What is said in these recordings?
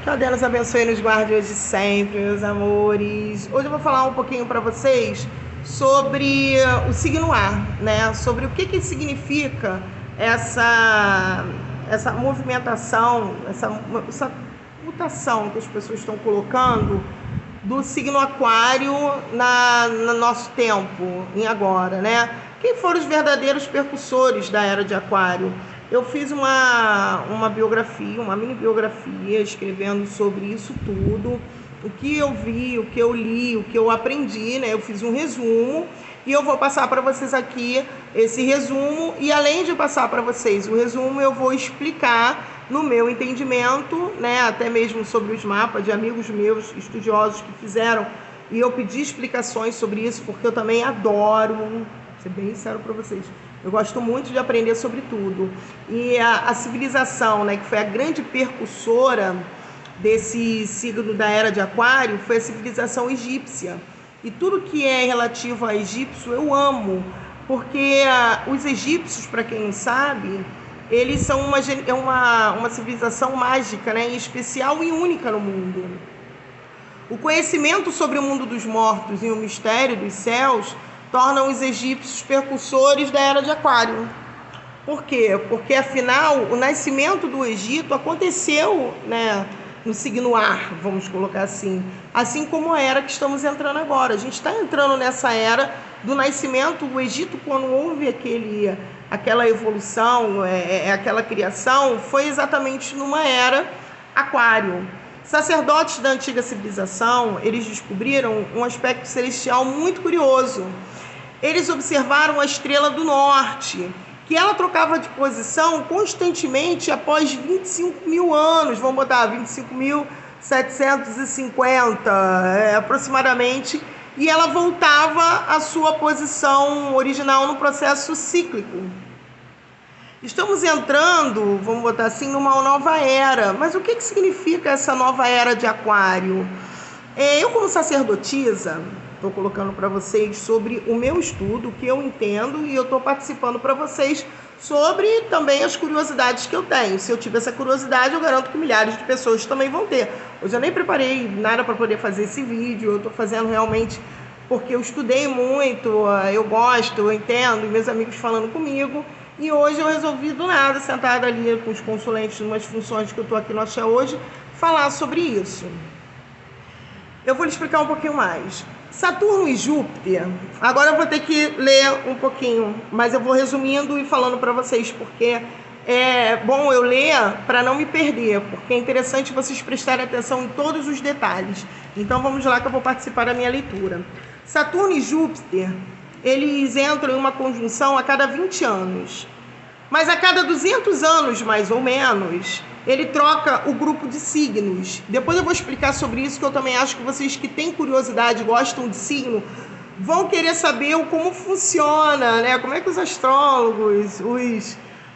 Que Deus nos abençoe e nos guarde hoje e sempre, meus amores. Hoje eu vou falar um pouquinho para vocês sobre o signo ar, né? Sobre o que significa essa movimentação, essa mutação que as pessoas estão colocando do signo aquário no nosso tempo, em agora, né? Quem foram os verdadeiros percussores da era de aquário? Eu fiz uma biografia, uma mini biografia, escrevendo sobre isso tudo, o que eu vi, o que eu li, o que eu aprendi, né? Eu fiz um resumo e eu vou passar para vocês aqui esse resumo, e além de passar para vocês o resumo, eu vou explicar no meu entendimento, né? Até mesmo sobre os mapas de amigos meus estudiosos que fizeram, e eu pedi explicações sobre isso porque eu também adoro, vou ser bem sincero para vocês. Eu gosto muito de aprender sobre tudo. E a civilização, né, que foi a grande percussora desse signo da era de aquário, foi a civilização egípcia. E tudo que é relativo a egípcio eu amo, porque os egípcios, para quem não sabe, eles são uma civilização mágica, né, especial e única no mundo. O conhecimento sobre o mundo dos mortos e o mistério dos céus tornam os egípcios percussores da era de aquário. Por quê? Porque, afinal, o nascimento do Egito aconteceu, né, no signo ar, vamos colocar assim como a era que estamos entrando agora. A gente está entrando nessa era do nascimento do Egito. Quando houve aquela evolução, aquela criação, foi exatamente numa era aquário. Sacerdotes da antiga civilização, eles descobriram um aspecto celestial muito curioso. Eles observaram a estrela do norte, que ela trocava de posição constantemente após 25 mil anos, vamos botar 25.750 aproximadamente, e ela voltava à sua posição original no processo cíclico. Estamos entrando, vamos botar assim, numa nova era. Mas o que significa essa nova era de aquário? Eu, como sacerdotisa, estou colocando para vocês sobre o meu estudo, o que eu entendo, e eu estou participando para vocês sobre também as curiosidades que eu tenho. Se eu tiver essa curiosidade, eu garanto que milhares de pessoas também vão ter. Hoje eu nem preparei nada para poder fazer esse vídeo, eu estou fazendo realmente porque eu estudei muito, eu gosto, eu entendo, e meus amigos falando comigo. E hoje eu resolvi, do nada, sentada ali com os consulentes, umas funções que eu estou aqui no Axé hoje, falar sobre isso. Eu vou lhe explicar um pouquinho mais. Saturno e Júpiter, agora eu vou ter que ler um pouquinho, mas eu vou resumindo e falando para vocês, porque é bom eu ler para não me perder, porque é interessante vocês prestarem atenção em todos os detalhes. Então vamos lá que eu vou participar da minha leitura. Saturno e Júpiter, eles entram em uma conjunção a cada 20 anos. Mas a cada 200 anos, mais ou menos, ele troca o grupo de signos. Depois eu vou explicar sobre isso, que eu também acho que vocês que têm curiosidade, gostam de signo, vão querer saber como funciona, né? Como é que os astrólogos,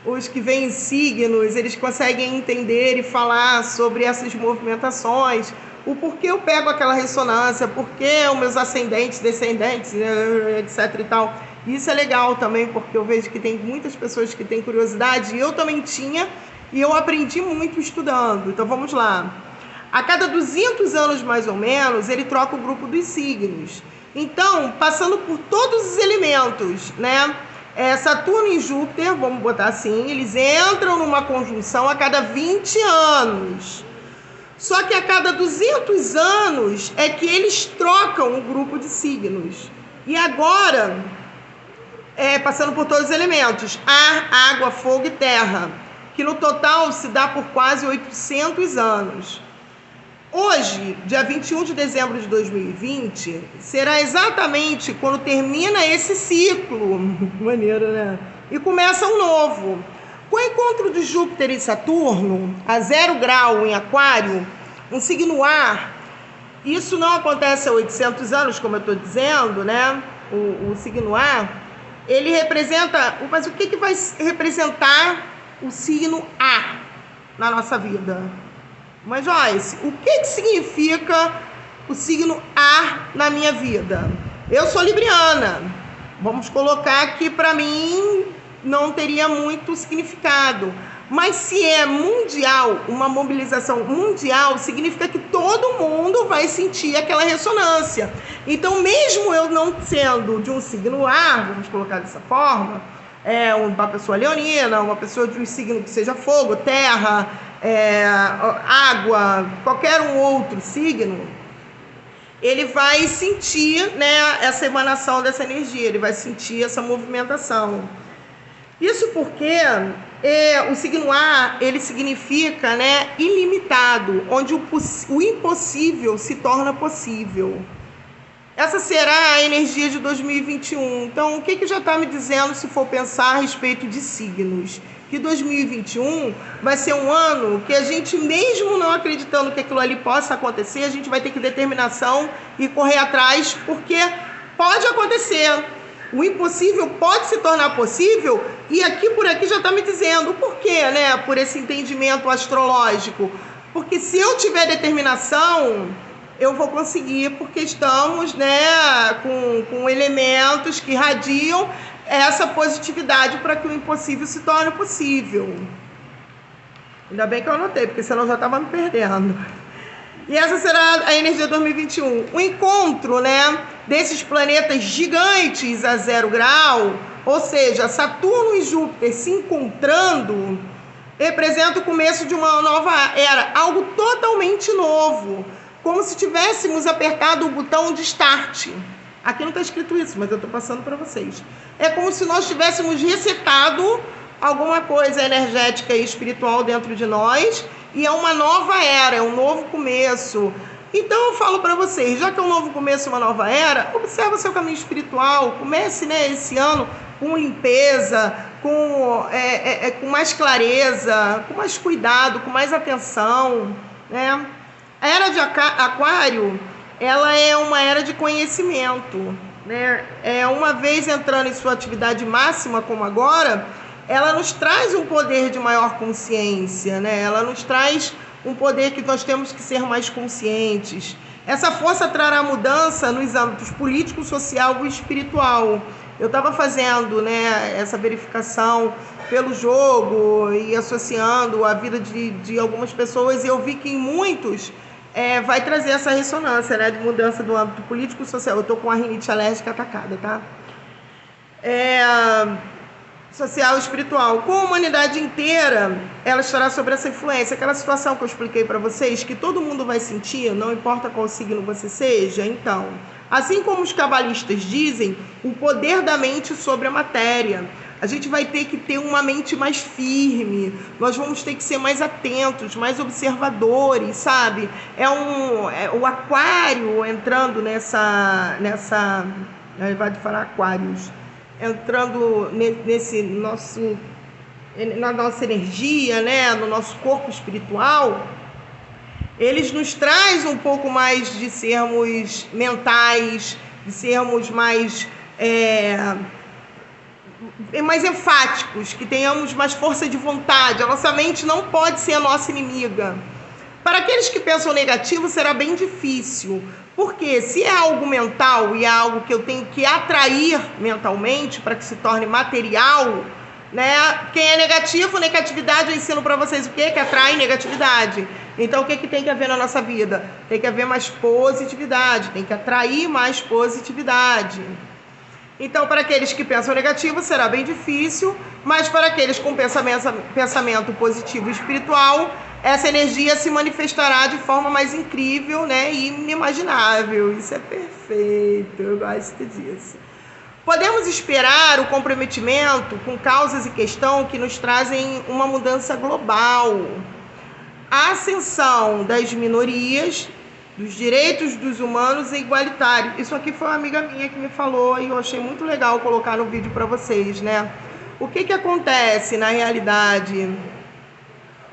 os que veem signos, eles conseguem entender e falar sobre essas movimentações, o porquê eu pego aquela ressonância, porquê os meus ascendentes, descendentes, etc e tal. Isso é legal também, porque eu vejo que tem muitas pessoas que têm curiosidade, e eu também tinha, e eu aprendi muito estudando. Então vamos lá. A cada 200 anos, mais ou menos, ele troca o grupo dos signos. Então, passando por todos os elementos, né? Saturno e Júpiter, vamos botar assim, eles entram numa conjunção a cada 20 anos. Só que a cada 200 anos é que eles trocam o grupo de signos. E agora, passando por todos os elementos, ar, água, fogo e terra, que no total se dá por quase 800 anos. Hoje, dia 21 de dezembro de 2020, será exatamente quando termina esse ciclo, maneiro, né? E começa um novo. Com o encontro de Júpiter e Saturno, a 0 grau em aquário, um signo ar, isso não acontece há 800 anos, como eu estou dizendo, né? O signo ar, ele representa... Mas o que vai representar o signo ar na nossa vida? Mas, Joyce, o que significa o signo ar na minha vida? Eu sou libriana. Vamos colocar que, para mim, não teria muito significado. Mas se é mundial, uma mobilização mundial, significa que todo mundo vai sentir aquela ressonância. Então, mesmo eu não sendo de um signo ar, vamos colocar dessa forma, uma pessoa leonina, uma pessoa de um signo que seja fogo, terra, água, qualquer um outro signo, ele vai sentir, né, essa emanação dessa energia, ele vai sentir essa movimentação. Isso porque o signo ar, ele significa, né, ilimitado, onde o impossível se torna possível. Essa será a energia de 2021. Então, o que já está me dizendo se for pensar a respeito de signos? Que 2021 vai ser um ano que a gente, mesmo não acreditando que aquilo ali possa acontecer, a gente vai ter que determinação e correr atrás, porque pode acontecer. O impossível pode se tornar possível, e por aqui já está me dizendo o porquê, né? Por esse entendimento astrológico. Porque se eu tiver determinação, eu vou conseguir, porque estamos, né, com elementos que irradiam essa positividade para que o impossível se torne possível. Ainda bem que eu anotei, porque senão eu já estava me perdendo. E essa será a energia de 2021. O encontro, né, desses planetas gigantes a 0 grau, ou seja, Saturno e Júpiter se encontrando, representa o começo de uma nova era, algo totalmente novo, como se tivéssemos apertado o botão de start. Aqui não está escrito isso, mas eu estou passando para vocês. É como se nós tivéssemos resetado alguma coisa energética e espiritual dentro de nós, e é uma nova era, é um novo começo. Então eu falo para vocês, já que é um novo começo, uma nova era, observa seu caminho espiritual, comece, né, esse ano com limpeza, com mais clareza, com mais cuidado, com mais atenção, né? A era de Aquário, ela é uma era de conhecimento, né? Uma vez entrando em sua atividade máxima, como agora, ela nos traz um poder de maior consciência, né? Ela nos traz um poder que nós temos que ser mais conscientes. Essa força trará mudança nos âmbitos político, social e espiritual. Eu estava fazendo, né, essa verificação pelo jogo e associando a vida de algumas pessoas, e eu vi que em muitos vai trazer essa ressonância, né, de mudança do âmbito político e social. Eu estou com a rinite alérgica atacada, tá? Social e espiritual. Com a humanidade inteira, ela estará sobre essa influência. Aquela situação que eu expliquei para vocês, que todo mundo vai sentir, não importa qual signo você seja. Então, assim como os cabalistas dizem, o poder da mente sobre a matéria. A gente vai ter que ter uma mente mais firme, nós vamos ter que ser mais atentos, mais observadores, sabe? O aquário entrando nessa vai falar aquários, entrando na nossa energia, né? No nosso corpo espiritual, eles nos traz um pouco mais de sermos mentais, de sermos mais enfáticos, que tenhamos mais força de vontade. A nossa mente não pode ser a nossa inimiga. Para aqueles que pensam negativo, será bem difícil, porque se é algo mental e é algo que eu tenho que atrair mentalmente para que se torne material, né? Quem é negativo, negatividade, eu ensino para vocês o quê? Que atrai negatividade. Então, o que tem que haver na nossa vida? Tem que haver mais positividade, tem que atrair mais positividade. Então, para aqueles que pensam negativo, será bem difícil, mas para aqueles com pensamento positivo e espiritual, essa energia se manifestará de forma mais incrível, né, e inimaginável. Isso é perfeito, eu gosto disso. Podemos esperar o comprometimento com causas e questão que nos trazem uma mudança global. A ascensão das minorias, dos direitos dos humanos é igualitário. Isso aqui foi uma amiga minha que me falou e eu achei muito legal colocar no vídeo para vocês, né? O que acontece na realidade?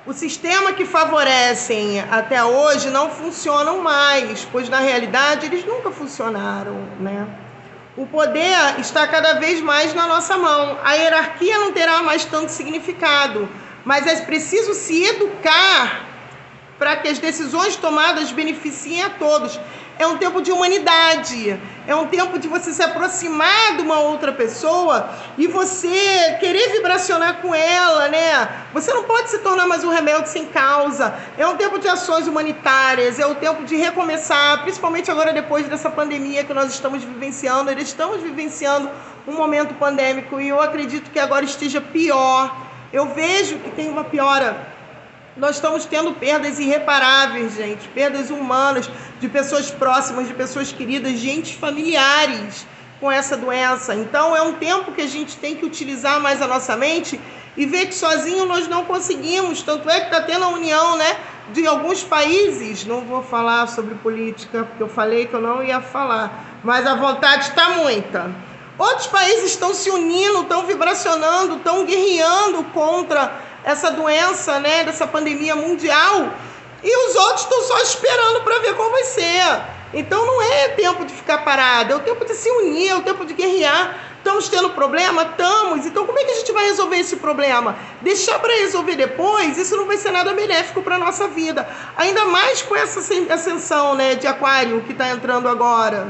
O sistema que favorecem até hoje não funcionam mais, pois na realidade eles nunca funcionaram, né? O poder está cada vez mais na nossa mão. A hierarquia não terá mais tanto significado, mas é preciso se educar para que as decisões tomadas beneficiem a todos. É um tempo de humanidade, é um tempo de você se aproximar de uma outra pessoa e você querer vibracionar com ela, né? Você não pode se tornar mais um rebelde sem causa. É um tempo de ações humanitárias, é o tempo de recomeçar, principalmente agora depois dessa pandemia que nós estamos vivenciando. Estamos vivenciando um momento pandêmico e eu acredito que agora esteja pior. Eu vejo que tem uma piora. Nós estamos tendo perdas irreparáveis, gente, perdas humanas, de pessoas próximas, de pessoas queridas, de entes familiares com essa doença. Então é um tempo que a gente tem que utilizar mais a nossa mente e ver que sozinho nós não conseguimos. Tanto é que está tendo a união, né, de alguns países. Não vou falar sobre política, porque eu falei que eu não ia falar, mas a vontade está muita. Outros países estão se unindo, estão vibracionando, estão guerreando contra essa doença, né, dessa pandemia mundial, e os outros estão só esperando para ver qual vai ser. Então não é tempo de ficar parado, é o tempo de se unir, é o tempo de guerrear. Estamos tendo problema? Estamos. Então como é que a gente vai resolver esse problema? Deixar para resolver depois, isso não vai ser nada benéfico para a nossa vida. Ainda mais com essa ascensão, né, de Aquário que está entrando agora.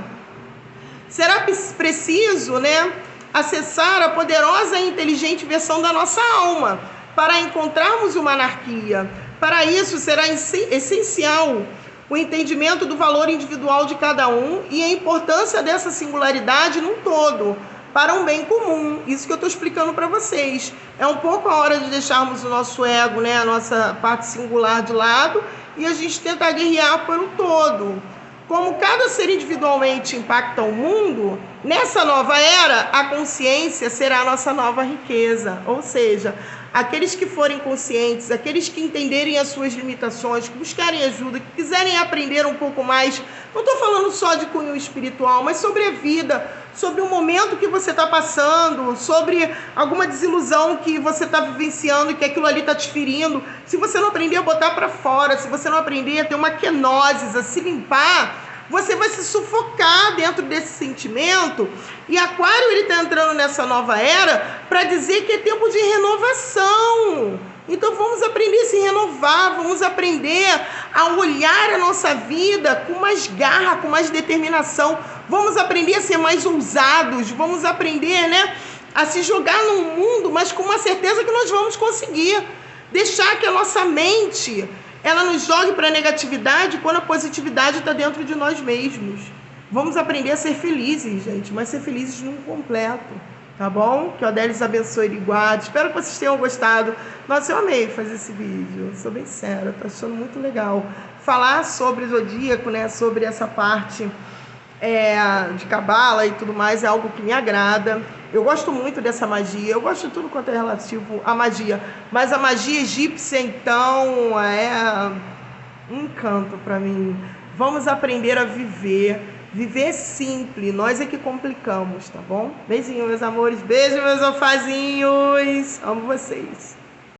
Será preciso, né, acessar a poderosa e inteligente versão da nossa alma para encontrarmos uma anarquia. Para isso, será essencial o entendimento do valor individual de cada um e a importância dessa singularidade num todo, para um bem comum. Isso que eu estou explicando para vocês. É um pouco a hora de deixarmos o nosso ego, né, a nossa parte singular de lado, e a gente tentar guerrear pelo todo. Como cada ser individualmente impacta o mundo, nessa nova era, a consciência será a nossa nova riqueza. Ou seja, aqueles que forem conscientes, aqueles que entenderem as suas limitações, que buscarem ajuda, que quiserem aprender um pouco mais, não estou falando só de cunho espiritual, mas sobre a vida, sobre o momento que você está passando, sobre alguma desilusão que você está vivenciando e que aquilo ali está te ferindo. Se você não aprender a botar para fora, se você não aprender a ter uma kenosis, a se limpar, você vai se sufocar dentro desse sentimento. E Aquário, ele está entrando nessa nova era para dizer que é tempo de renovação. Então vamos aprender a se renovar, vamos aprender a olhar a nossa vida com mais garra, com mais determinação. Vamos aprender a ser mais ousados, vamos aprender, né, a se jogar no mundo, mas com uma certeza que nós vamos conseguir. Deixar que a nossa mente, ela nos jogue para a negatividade quando a positividade está dentro de nós mesmos. Vamos aprender a ser felizes, gente, mas ser felizes num completo, tá bom? Que o Deus abençoe e guarde. Espero que vocês tenham gostado. Nossa, eu amei fazer esse vídeo, sou bem séria, tô achando muito legal. Falar sobre zodíaco, né, sobre essa parte de cabala e tudo mais, é algo que me agrada. Eu gosto muito dessa magia, eu gosto de tudo quanto é relativo à magia, mas a magia egípcia, então, é um encanto para mim. Vamos aprender a viver simples, nós é que complicamos, tá bom? Beijinho, meus amores, beijo, meus alfazinhos, amo vocês.